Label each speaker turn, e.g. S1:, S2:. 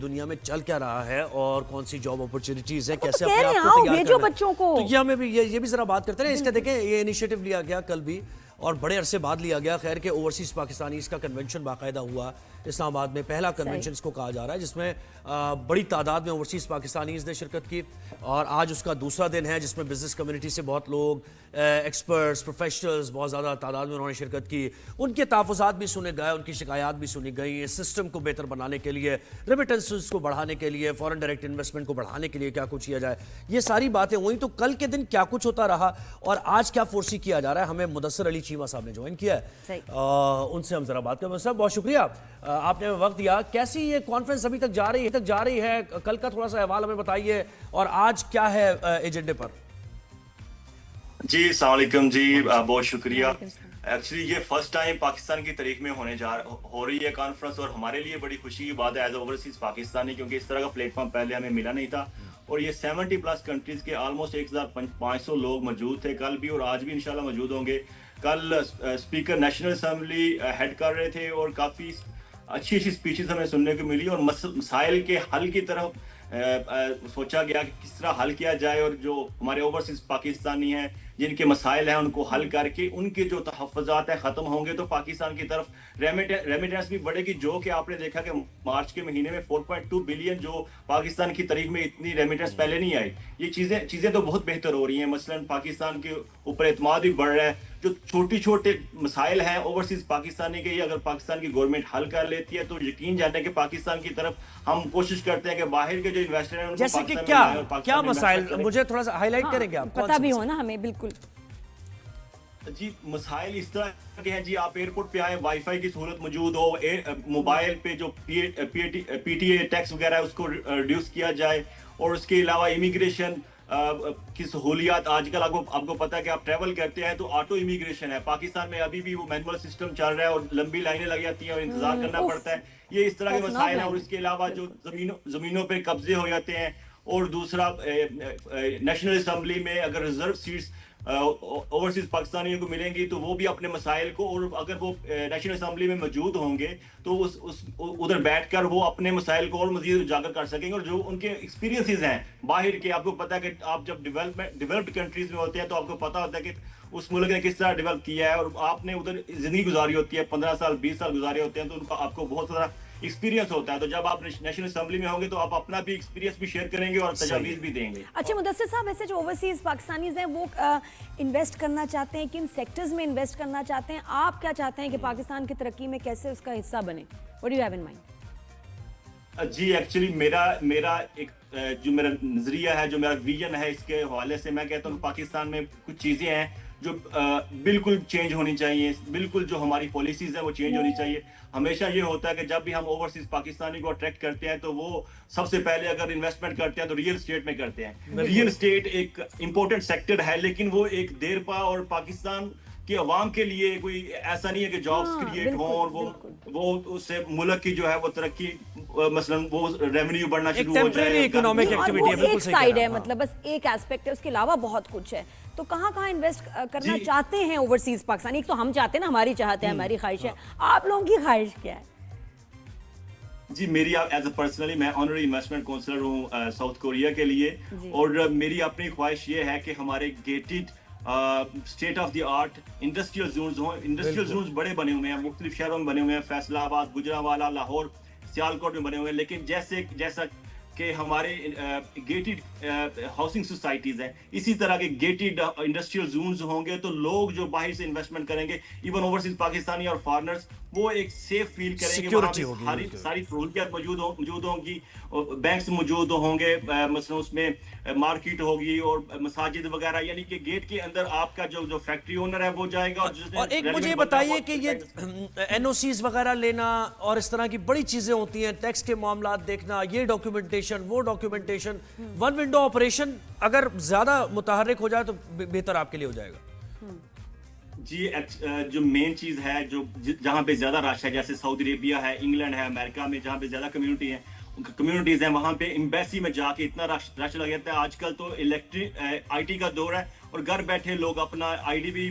S1: دنیا میں چل کیا رہا ہے اور کون سی جاب اپرچونٹیز ہیں, کیسے
S2: کہہ
S1: اپنے
S2: رہے
S1: آپ
S2: ہیں
S1: کو
S2: آؤ
S1: تیار
S2: بھیجو
S1: کرنا ہے.
S2: بچوں کو.
S1: تو یہ ہمیں بھی یہ بھی ذرا بات کرتے ہیں اس کا. دیکھیں یہ انیشیٹو لیا گیا کل بھی اور بڑے عرصے بعد لیا گیا. خیر کہ اوورسیز پاکستانیز کا کنونشن باقاعدہ ہوا اسلام آباد میں, پہلا کنونشن اس کو کہا جا رہا ہے جس میں بڑی تعداد میں اوورسیز پاکستانیز نے شرکت کی, اور آج اس کا دوسرا دن ہے جس میں بزنس کمیونٹی سے بہت لوگ, ایکسپرٹس, پروفیشنلز بہت زیادہ تعداد میں انہوں نے شرکت کی. ان کے تحفظات بھی سنے گئے, ان کی شکایات بھی سنی گئی. سسٹم کو بہتر بنانے کے لیے, ریمیٹنسز کو بڑھانے کے لیے, فورن ڈائریکٹ انویسٹمنٹ کو بڑھانے کے لیے کیا کچھ کیا جائے, یہ ساری باتیں ہوئیں. تو کل کے دن کیا کچھ ہوتا رہا اور آج کیا فورسی کیا جا رہا ہے, ہمیں مدثر علی چیمہ صاحب نے جوائن کیا ہے, ان سے ہم ذرا بات کریں. صاحب بہت شکریہ آپ نے ہمیں وقت دیا. کیسی یہ کانفرنس ابھی تک جا رہی ہے, کل کا تھوڑا سا احوال ہمیں بتائیے, اور آج کیا ہے ایجنڈے پر؟
S3: جی السلام علیکم جی, بہت شکریہ. ایکچولی یہ فرسٹ ٹائم پاکستان کی تاریخ میں ہو رہی ہے کانفرنس, اور ہمارے لیے بڑی خوشی کی بات ہے ایز اوورسیز پاکستانی, کیونکہ اس طرح کا پلیٹ فارم پہلے ہمیں ملا نہیں تھا. اور یہ 70+ کنٹریز کے آلموسٹ 1500 لوگ موجود تھے کل بھی, اور آج بھی انشاءاللہ موجود ہوں گے. کل اسپیکر نیشنل اسمبلی ہیڈ کر رہے تھے اور کافی اچھی اسپیچز ہمیں سننے کو ملی, اور مسائل کے حل کی طرف سوچا گیا کہ کس طرح حل کیا جائے, اور جو ہمارے اوورسیز پاکستانی ہیں جن کے مسائل ہیں ان کو حل کر کے ان کے جو تحفظات ہیں ختم ہوں گے تو پاکستان کی طرف ریمیٹنس بھی بڑھے گی. جو کہ آپ نے دیکھا کہ مارچ کے مہینے میں 4.2 بلین جو پاکستان کی تاریخ میں اتنی ریمیٹنس پہلے نہیں آئی. یہ چیزیں تو بہت بہتر ہو رہی ہیں. مثلا پاکستان کے اوپر اعتماد بھی بڑھ رہا ہے. جو چھوٹے مسائل ہیں اوورسیز پاکستانی کے, یہ اگر پاکستان کی گورنمنٹ حل کر لیتی ہے تو یقین جانتے کہ پاکستان کی طرف ہم کوشش کرتے ہیں کہ باہر کے جو انویسٹر ہیں
S1: جیسے کہ کیا مسائل مجھے تھوڑا سا ہائی لائٹ کریں گے آپ,
S2: پتہ بھی ہو نا ہمیں. بالکل
S3: جی مسائل اس طرح کے ہیں جی, آپ ایئرپورٹ پہ آئے, وائی فائی کی سہولت موجود ہو, موبائل پہ جو پی ٹی اے ٹیکس وغیرہ ہے اس کو ریڈیوس کیا جائے, اور اس کے علاوہ امیگریشن کی سہولیات. آج کل آپ کو پتا ہے کہ آپ ٹریول کرتے ہیں تو آٹو امیگریشن ہے. پاکستان میں ابھی بھی وہ مینول سسٹم چل رہا ہے اور لمبی لائنیں لگ جاتی ہیں اور انتظار کرنا پڑتا ہے. یہ اس طرح کے مسائل ہیں. اور اس کے علاوہ جو زمینوں پہ قبضے ہو جاتے ہیں, اور دوسرا نیشنل اسمبلی میں اگر ریزرو سیٹس اوورسیز پاکستانیوں کو ملیں گی تو وہ بھی اپنے مسائل کو, اور اگر وہ نیشنل اسمبلی میں موجود ہوں گے تو ادھر بیٹھ کر وہ اپنے مسائل کو اور مزید اجاگر کر سکیں گے. اور جو ان کے ایکسپیرینسز ہیں باہر کے, آپ کو پتا ہے کہ آپ جب ڈیولپڈ کنٹریز میں ہوتے ہیں تو آپ کو پتا ہوتا ہے کہ اس ملک نے کس طرح ڈیولپ کیا ہے, اور آپ نے ادھر زندگی گزاری ہوتی ہے, 15 سال 20 سال گزارے ہوتے ہیں, تو ان کا آپ کو بہت سارا ایکسپیرینس ہوتا ہے. تو جب آپ نیشنل اسمبلی میں ہوں گے تو آپ اپنا بھی ایکسپیرینس بھی شیئر کریں گے اور تجاویز بھی دیں گے.
S2: اچھا مدثر صاحب, ایسے جو اوورسیز پاکستانیز ہیں وہ انویسٹ کرنا چاہتے ہیں, کن سیکٹرز میں انویسٹ کرنا چاہتے ہیں, آپ کیا چاہتے ہیں کہ پاکستان کی ترقی میں کیسے اس کا حصہ بنے؟ What do you have in mind?
S3: جی ایکچولی میرا ایک جو میرا نظریہ ہے, جو میرا ویژن ہے, اس کے حوالے سے میں کہتا ہوں پاکستان میں کچھ چیزیں ہیں جو بالکل چینج ہونی چاہیے. بالکل جو ہماری پالیسیز ہیں وہ چینج ہونی چاہیے. ہمیشہ یہ ہوتا ہے کہ جب بھی ہم اوورسیز پاکستانی کو اٹریکٹ کرتے ہیں تو وہ سب سے پہلے اگر انویسٹمنٹ کرتے ہیں تو ریئل اسٹیٹ میں کرتے ہیں. ریئل اسٹیٹ ایک امپورٹنٹ سیکٹر ہے, لیکن وہ ایک دیر پا, اور پاکستان کہ عوام کے لیے کوئی ایسا نہیں ہے کہ جابز کریٹ ہوں, وہ اس سے ملک کی جو ہے وہ ترقی, مثلا وہ ریونیو بڑھنا شروع ہو جائے.
S2: ایک سائیڈ ہے, مطلب بس ایک ایسپیکٹ ہے, اس کے علاوہ بہت کچھ ہے. تو کہاں انویسٹ کرنا چاہتے ہیں اوورسیز پاکستانی؟ ایک تو ہم چاہتے ہیں نا, ہماری چاہتے ہیں, ہماری خواہش ہے, آپ لوگوں کی خواہش کیا ہے؟
S3: جی میری ایز اے پرسنلی میں آنرری انویسٹمنٹ کونسلر ہوں ساؤتھ کوریا کے لیے, اور میری اپنی خواہش یہ ہے کہ ہمارے gated state of the art industrial zones ہوں. انڈسٹریل زونز بڑے بنے ہوئے ہیں, مختلف شہروں میں بنے ہوئے ہیں, فیصلہ آباد, گجرانوالہ, لاہور, سیالکوٹ میں بنے ہوئے ہیں. لیکن جیسا کہ ہمارے گیٹڈ ہاؤسنگ سوسائٹیز ہیں, اسی طرح کے گیٹڈ انڈسٹریل زونز ہوں گے تو لوگ جو باہر سے انویسٹمنٹ کریں گے, ایون اوورسیز پاکستانی اور فارنرز, وہ ایک سیف فیل کریں گے. وہاں پہ ساری سہولیات موجود ہوں گی, بینکس موجود ہوں گے, مثلا اس میں مارکیٹ ہوگی, اور مساجد وغیرہ. یعنی کہ گیٹ کے اندر آپ کا جو فیکٹری اونر ہے وہ جائے گا.
S1: اور ایک مجھے بتائیے کہ یہ این او سیز وغیرہ لینا اور اس طرح کی بڑی چیزیں ہوتی ہیں, ٹیکس کے معاملات دیکھنا, یہ ڈاکیومنٹیشن وہ ڈاکیومنٹیشن, ون ونڈو آپریشن اگر زیادہ متحرک ہو جائے تو بہتر آپ کے لیے ہو جائے گا.
S3: جی جو مین چیز ہے, جو جہاں پہ زیادہ رش ہے, جیسے سعودی عربیہ ہے, انگلینڈ ہے, امریکہ میں جہاں پہ زیادہ کمیونٹیز ہیں, وہاں پہ ایمبیسی میں جا کے اتنا رش لگ جاتا ہے. آج کل تو آئی ٹی کا دور ہے, اور گھر بیٹھے لوگ اپنا آئی ڈی بھی